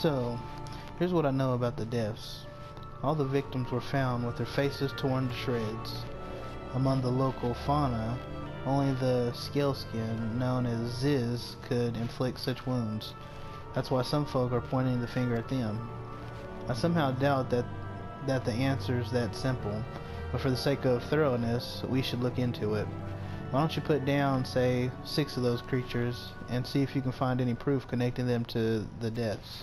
So, here's what I know about the deaths. All the victims were found with their faces torn to shreds. Among the local fauna, only the scale skin, known as Ziz, could inflict such wounds. That's why some folk are pointing the finger at them. I somehow doubt that the answer's that simple, but for the sake of thoroughness, we should look into it. Why don't you put down, say, 6 of those creatures, and see if you can find any proof connecting them to the deaths.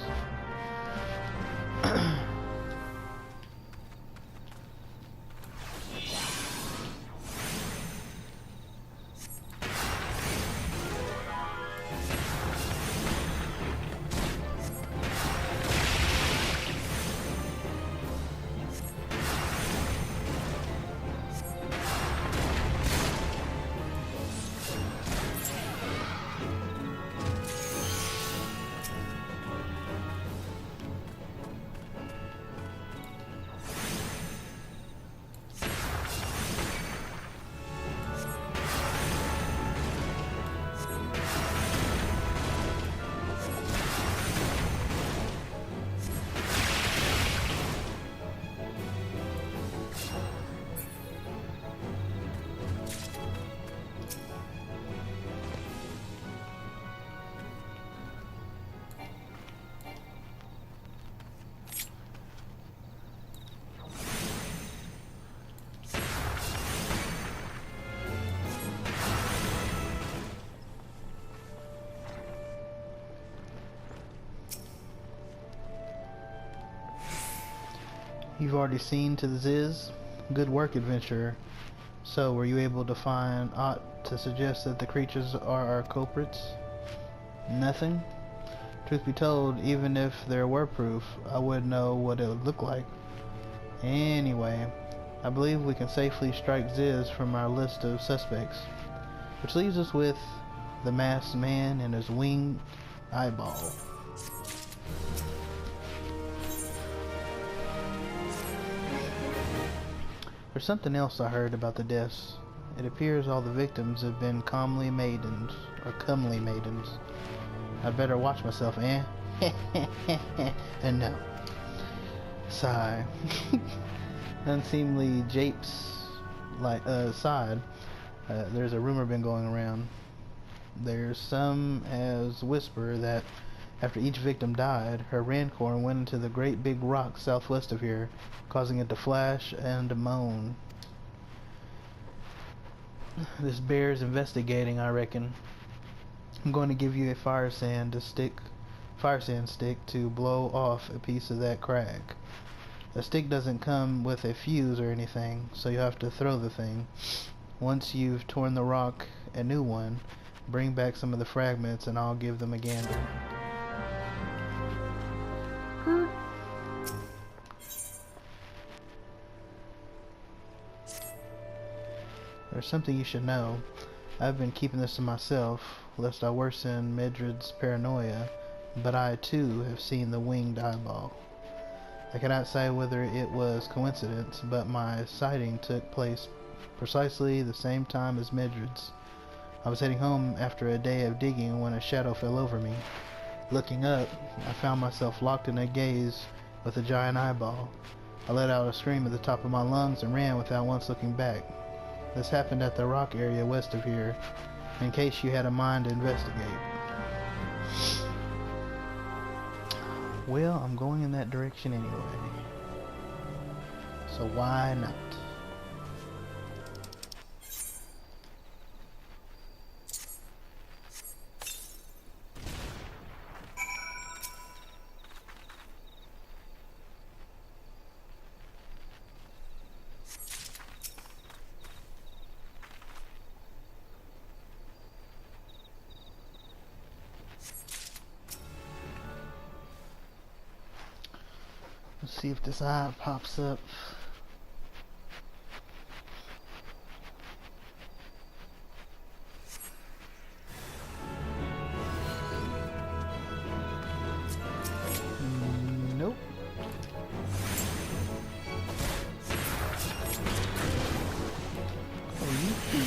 You've already seen to the Ziz? Good work, adventurer. So, were you able to find aught to suggest that the creatures are our culprits? Nothing? Truth be told, even if there were proof, I wouldn't know what it would look like. Anyway, I believe we can safely strike Ziz from our list of suspects. Which leaves us with the masked man and his winged eyeball. There's something else I heard about the deaths. It appears all the victims have been comely maidens, or comely maidens. I'd better watch myself, eh? And no. Sigh. Unseemly japes aside, there's a rumor been going around. There's some as whisper that after each victim died, her rancor went into the great big rock southwest of here, causing it to flash and to moan. This bears investigating, I reckon. I'm going to give you a fire sand stick to blow off a piece of that crag. The stick doesn't come with a fuse or anything, so you have to throw the thing. Once you've torn the rock a new one, bring back some of the fragments and I'll give them a gander. There's something you should know. I've been keeping this to myself, lest I worsen Medred's paranoia, but I too have seen the winged eyeball. I cannot say whether it was coincidence, but my sighting took place precisely the same time as Medred's. I was heading home after a day of digging when a shadow fell over me. Looking up, I found myself locked in a gaze with a giant eyeball. I let out a scream at the top of my lungs and ran without once looking back. This happened at the rock area west of here, in case you had a mind to investigate. Well, I'm going in that direction anyway, so why not? Let's see if this eye pops up. Nope. Oh, you too.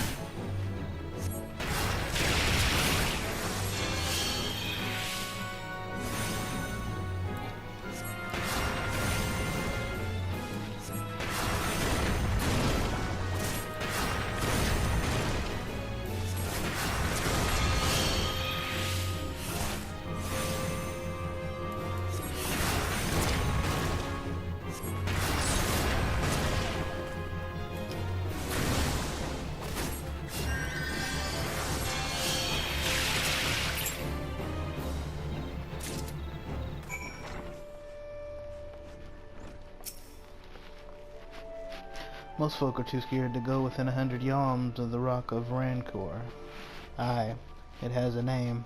Most folk are too scared to go within 100 yalms of the Rock of Rancor. Aye, it has a name.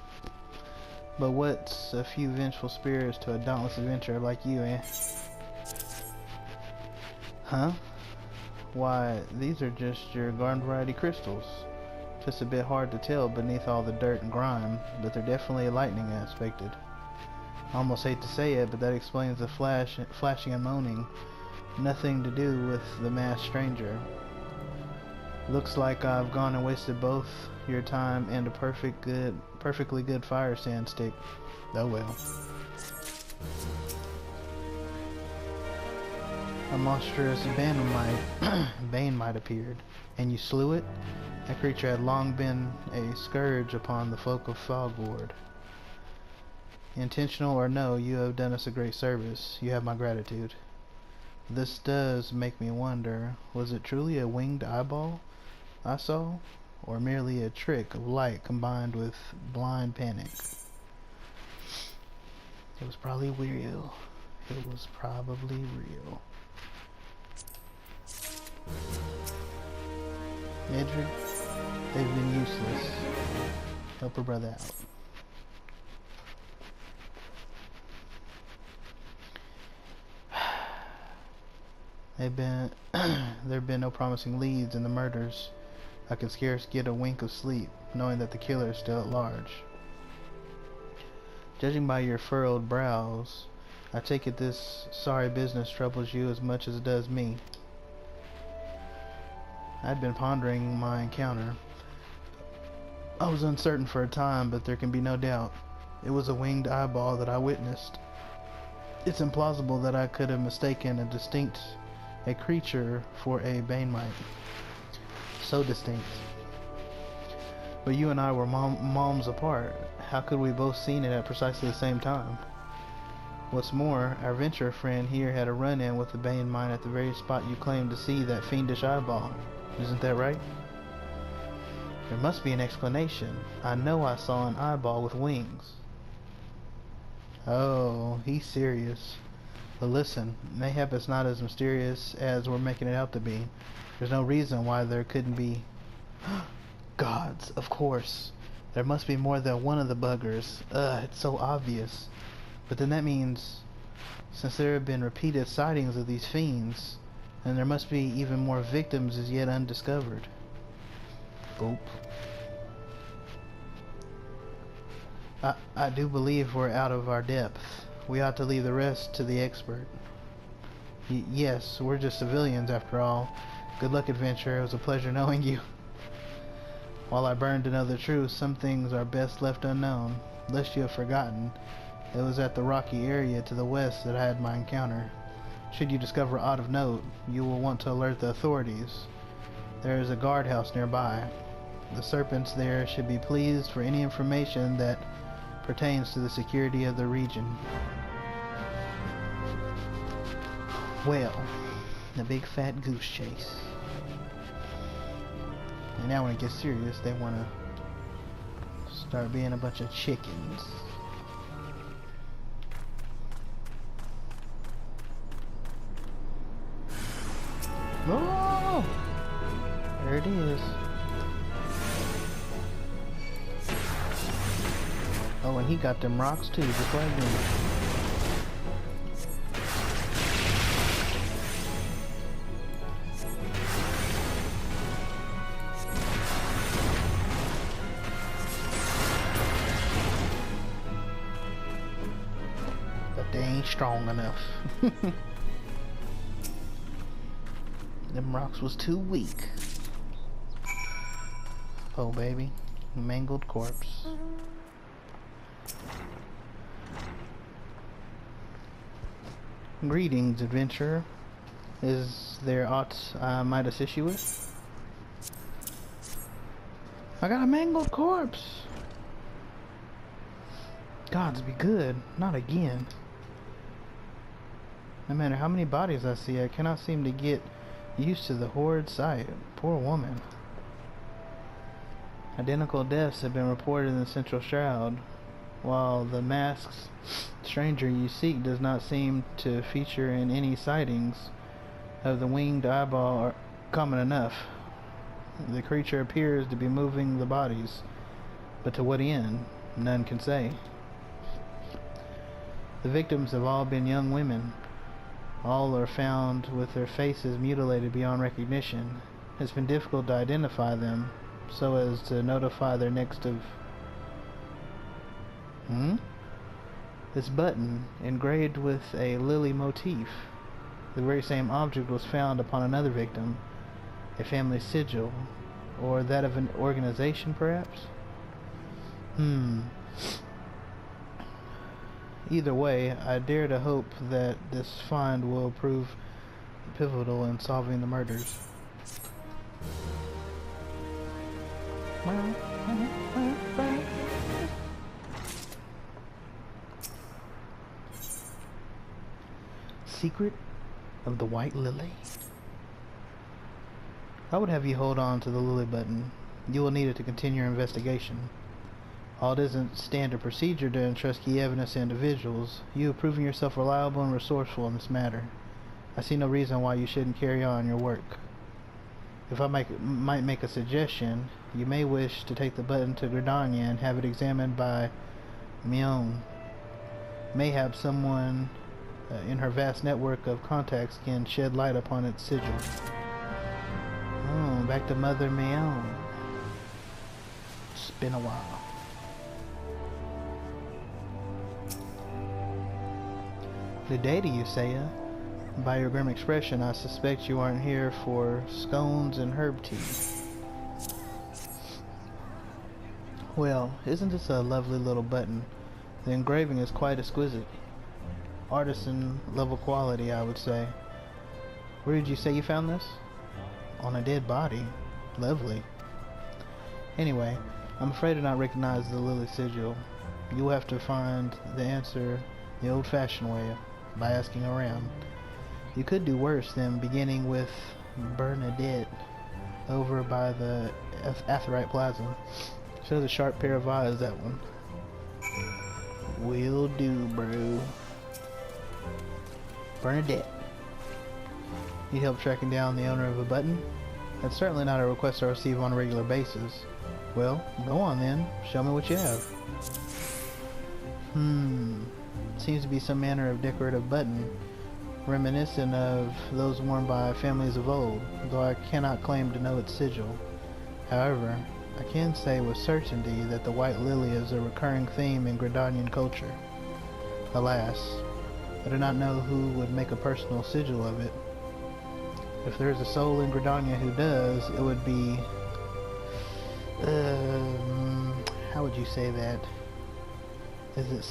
But what's a few vengeful spirits to a dauntless adventurer like you, eh? Huh? Why, these are just your garden variety crystals. Just a bit hard to tell beneath all the dirt and grime, but they're definitely lightning aspected. I almost hate to say it, but that explains the flashing and moaning. Nothing to do with the masked stranger. Looks like I've gone and wasted both your time and a perfectly good fire sand stick. Oh well. A monstrous Banemite appeared, and you slew it? That creature had long been a scourge upon the folk of Fogward. Intentional or no, you have done us a great service. You have my gratitude. This does make me wonder, was it truly a winged eyeball I saw, or merely a trick of light combined with blind panic? It was probably real. It was probably real. Edric, they've been useless. Help her brother out. There've been no promising leads in the murders. I can scarce get a wink of sleep, knowing that the killer is still at large. Judging by your furrowed brows, I take it this sorry business troubles you as much as it does me. I'd been pondering my encounter. I was uncertain for a time, but there can be no doubt. It was a winged eyeball that I witnessed. It's implausible that I could have mistaken a creature for a Banemite. So distinct. But you and I were moms apart. How could we both seen it at precisely the same time? What's more, our venture friend here had a run-in with the Banemite at the very spot you claimed to see that fiendish eyeball. Isn't that right? There must be an explanation. I know I saw an eyeball with wings. Oh, he's serious. But listen, mayhap it's not as mysterious as we're making it out to be. There's no reason why there couldn't be... Gods, of course. There must be more than one of the buggers. It's so obvious. But then that means, since there have been repeated sightings of these fiends, then there must be even more victims as yet undiscovered. Boop. I do believe we're out of our depth. We ought to leave the rest to the expert. Yes, we're just civilians after all. Good luck, adventurer. It was a pleasure knowing you. While I burn to know the truth, some things are best left unknown. Lest you have forgotten, it was at the rocky area to the west that I had my encounter. Should you discover aught of note, you will want to alert the authorities. There is a guardhouse nearby. The serpents there should be pleased for any information that pertains to the security of the region. Well, the big fat goose chase. And now when it gets serious, they want to start being a bunch of chickens. Oh! There it is. Oh, and he got them rocks too, just like me. But they ain't strong enough. Them rocks was too weak. Oh baby, mangled corpse. Greetings, adventurer. Is there aught I might assist you with? I got a mangled corpse! Gods be good, not again. No matter how many bodies I see, I cannot seem to get used to the horrid sight. Poor woman. Identical deaths have been reported in the Central Shroud, while the masked stranger you seek does not seem to feature in any sightings of the winged eyeball common enough. The creature appears to be moving the bodies, but to what end, none can say. The victims have all been young women. All are found with their faces mutilated beyond recognition. It's been difficult to identify them so as to notify their next of... This button, engraved with a lily motif. The very same object was found upon another victim. A family sigil. Or that of an organization, perhaps? Either way, I dare to hope that this find will prove pivotal in solving the murders. Secret of the White Lily. I would have you hold on to the lily button. You will need it to continue your investigation. While it isn't standard procedure to entrust key evidence to individuals, you have proven yourself reliable and resourceful in this matter. I see no reason why you shouldn't carry on your work. If I might make a suggestion, you may wish to take the button to Gridania and have it examined by Mion. Mayhap someone in her vast network of contacts can shed light upon its sigil. Oh, back to Mother Mion. It's been a while. Good day to you, Saya. By your grim expression, I suspect you aren't here for scones and herb tea. Well, isn't this a lovely little button? The engraving is quite exquisite. Artisan level quality, I would say. Where did you say you found this? On a dead body. Lovely. Anyway, I'm afraid to not recognize the lily sigil. You'll have to find the answer the old-fashioned way, by asking around. You could do worse than beginning with Bernadette over by the Atherite Plaza. Shows a sharp pair of eyes, that one. Will do, bro. Bernadette. Need help tracking down the owner of a button? That's certainly not a request I receive on a regular basis. Well, go on then. Show me what you have. Seems to be some manner of decorative button, reminiscent of those worn by families of old, though I cannot claim to know its sigil. However, I can say with certainty that the white lily is a recurring theme in Gridanian culture. Alas, I do not know who would make a personal sigil of it. If there is a soul in Gridania who does, it would be... how would you say that? Is it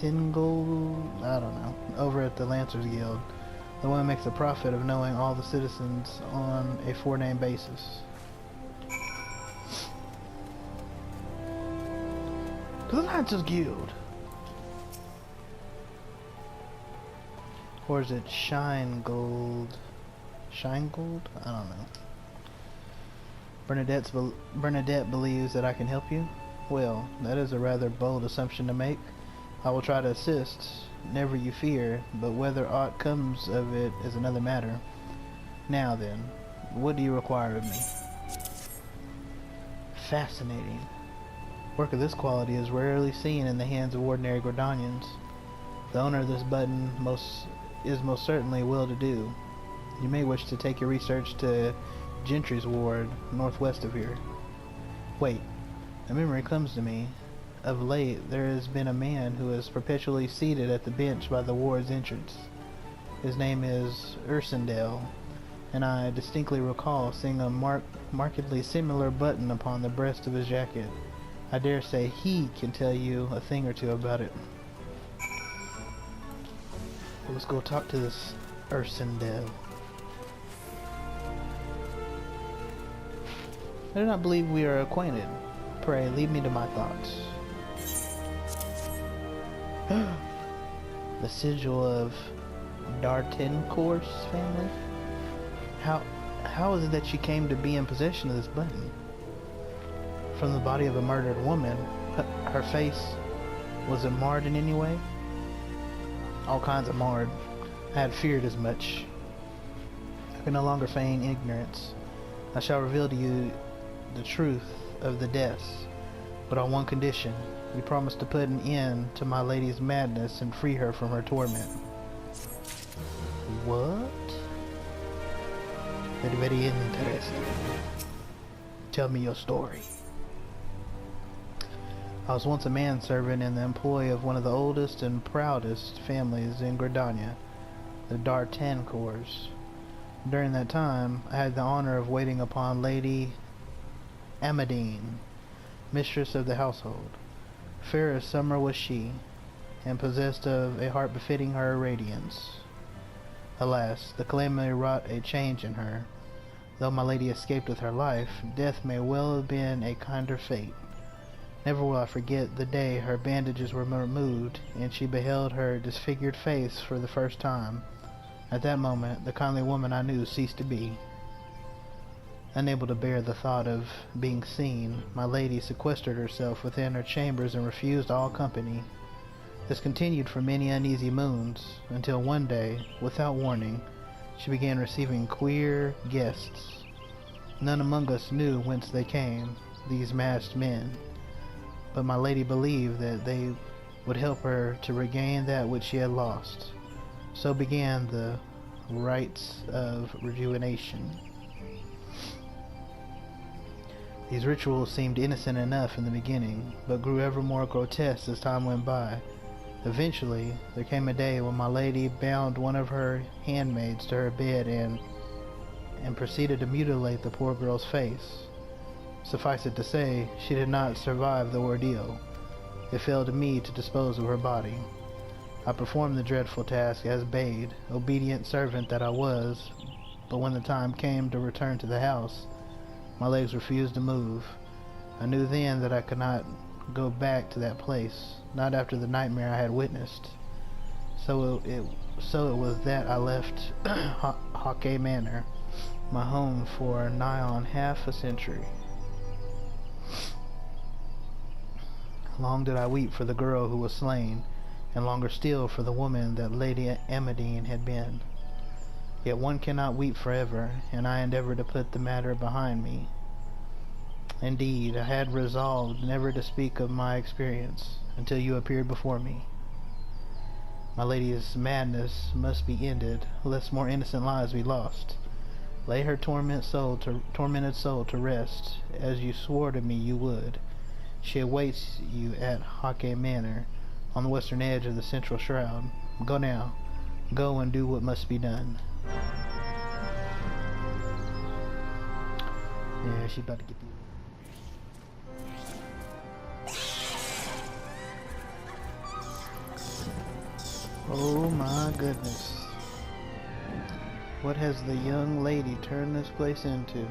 Single? I don't know. Over at the Lancers Guild. The one who makes a profit of knowing all the citizens on a four-name basis. To the Lancers Guild! Or is it Shine Gold? Shine Gold? I don't know. Bernadette believes that I can help you? Well, that is a rather bold assumption to make. I will try to assist, never you fear, but whether aught comes of it is another matter. Now then, what do you require of me? Fascinating. Work of this quality is rarely seen in the hands of ordinary Gridanians. The owner of this button is most certainly well-to-do. You may wish to take your research to Gentry's ward, northwest of here. Wait, a memory comes to me. Of late, there has been a man who is perpetually seated at the bench by the ward's entrance. His name is Ursendale, and I distinctly recall seeing a markedly similar button upon the breast of his jacket. I dare say he can tell you a thing or two about it. Well, let's go talk to this Ursendale. I do not believe we are acquainted. Pray, leave me to my thoughts. The sigil of D'Artencourt's family? How is it that she came to be in possession of this button? From the body of a murdered woman, her face, was it marred in any way? All kinds of marred. I had feared as much. can no longer feign ignorance. I shall reveal to you the truth of the deaths, but on one condition. You promise to put an end to my lady's madness and free her from her torment. What? Very, very interesting. Tell me your story. I was once a manservant in the employ of one of the oldest and proudest families in Gridania, the D'Artancourts. During that time, I had the honor of waiting upon Lady Amadine, mistress of the household. Fair as summer was she, and possessed of a heart befitting her radiance. Alas, the calamity wrought a change in her. Though my lady escaped with her life, death may well have been a kinder fate. Never will I forget the day her bandages were removed, and she beheld her disfigured face for the first time. At that moment, the kindly woman I knew ceased to be. Unable to bear the thought of being seen, my lady sequestered herself within her chambers and refused all company. This continued for many uneasy moons, until one day, without warning, she began receiving queer guests. None among us knew whence they came, these masked men, but my lady believed that they would help her to regain that which she had lost. So began the rites of rejuvenation. These rituals seemed innocent enough in the beginning, but grew ever more grotesque as time went by. Eventually, there came a day when my lady bound one of her handmaids to her bed and proceeded to mutilate the poor girl's face. Suffice it to say, she did not survive the ordeal. It fell to me to dispose of her body. I performed the dreadful task as bade, obedient servant that I was, but when the time came to return to the house, my legs refused to move. I knew then that I could not go back to that place, not after the nightmare I had witnessed. So it was that I left Hawkeye Manor, my home, for nigh on half a century. Long did I weep for the girl who was slain, and longer still for the woman that Lady Amadine had been. Yet one cannot weep forever, and I endeavored to put the matter behind me. Indeed, I had resolved never to speak of my experience until you appeared before me. My lady's madness must be ended, lest more innocent lives be lost. Lay her tormented soul to rest, as you swore to me you would. She awaits you at Hawkeye Manor, on the western edge of the central shroud. Go now. Go and do what must be done. Yeah, she about to get you. Oh my goodness. What has the young lady turned this place into?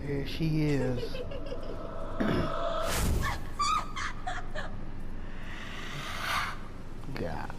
There she is. God.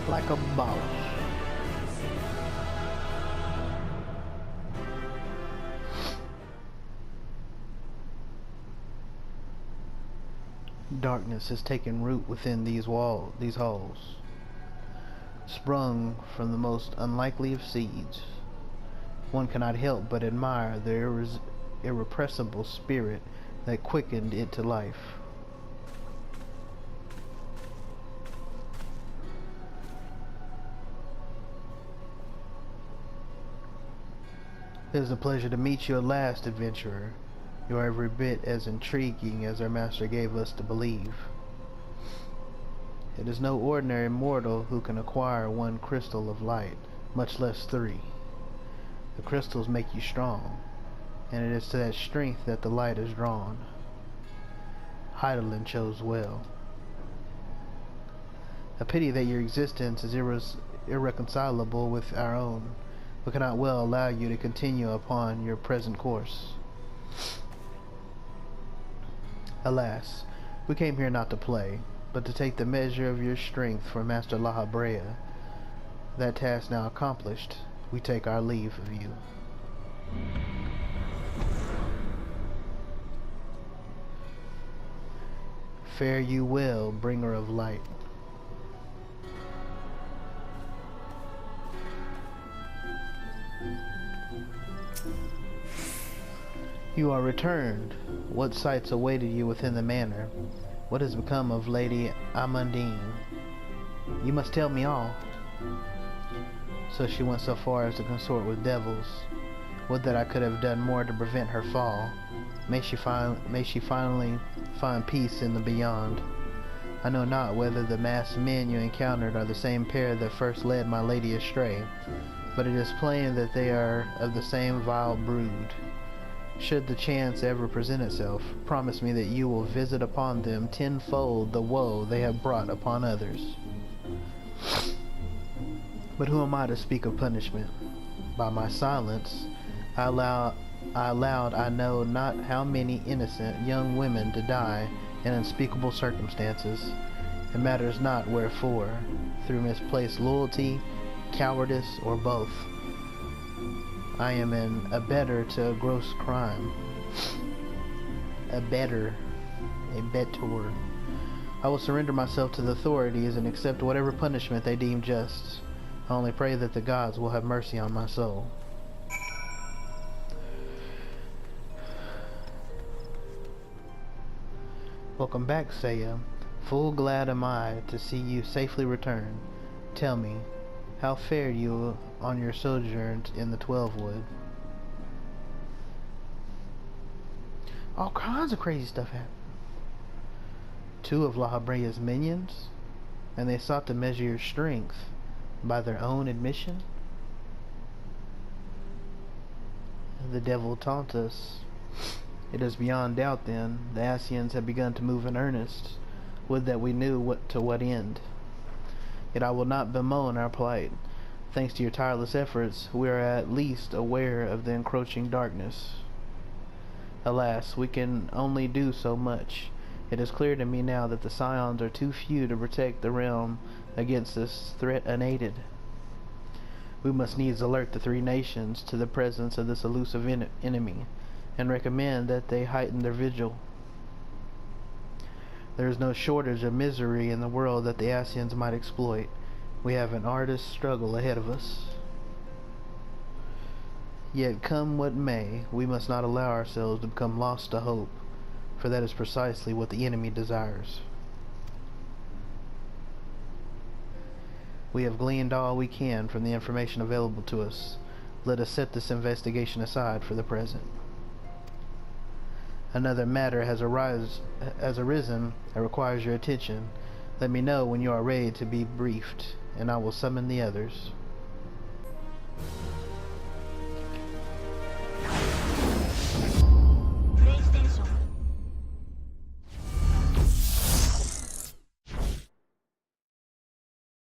Like a boss. Darkness has taken root within these halls, sprung from the most unlikely of seeds. One cannot help but admire the irrepressible spirit that quickened it to life. It is a pleasure to meet you at last, adventurer. You are every bit as intriguing as our master gave us to believe. It is no ordinary mortal who can acquire one crystal of light, much less 3. The crystals make you strong, and it is to that strength that the light is drawn. Heidelin chose well. A pity that your existence is irreconcilable with our own. We cannot well allow you to continue upon your present course. Alas, we came here not to play, but to take the measure of your strength for Master La Brea. That task now accomplished, we take our leave of you. Fare you well, bringer of light. You are returned. What sights awaited you within the manor? What has become of Lady Amandine? You must tell me all. So she went so far as to consort with devils. Would that I could have done more to prevent her fall. May she finally find peace in the beyond. I know not whether the masked men you encountered are the same pair that first led my lady astray, but it is plain that they are of the same vile brood. Should the chance ever present itself, promise me that you will visit upon them tenfold the woe they have brought upon others. But who am I to speak of punishment? By my silence, I allowed I know not how many innocent young women to die in unspeakable circumstances. It matters not wherefore, through misplaced loyalty, cowardice, or both. I am an abettor to a gross crime. Abettor. I will surrender myself to the authorities and accept whatever punishment they deem just. I only pray that the gods will have mercy on my soul. Welcome back, Saya. Full glad am I to see you safely return. Tell me, how fared you on your sojourn in the 12 Wood? All kinds of crazy stuff happened. 2 of La Habrea's minions, and they sought to measure your strength by their own admission. The devil taunt us. It is beyond doubt, then, the Ascians have begun to move in earnest. Would that we knew to what end. Yet I will not bemoan our plight. Thanks to your tireless efforts, we are at least aware of the encroaching darkness. Alas, we can only do so much. It is clear to me now that the Scions are too few to protect the realm against this threat unaided. We must needs alert the 3 nations to the presence of this elusive enemy, and recommend that they heighten their vigil. There is no shortage of misery in the world that the Ascians might exploit. We have an arduous struggle ahead of us. Yet come what may, we must not allow ourselves to become lost to hope, for that is precisely what the enemy desires. We have gleaned all we can from the information available to us. Let us set this investigation aside for the present. Another matter has arisen that requires your attention. Let me know when you are ready to be briefed, and I will summon the others.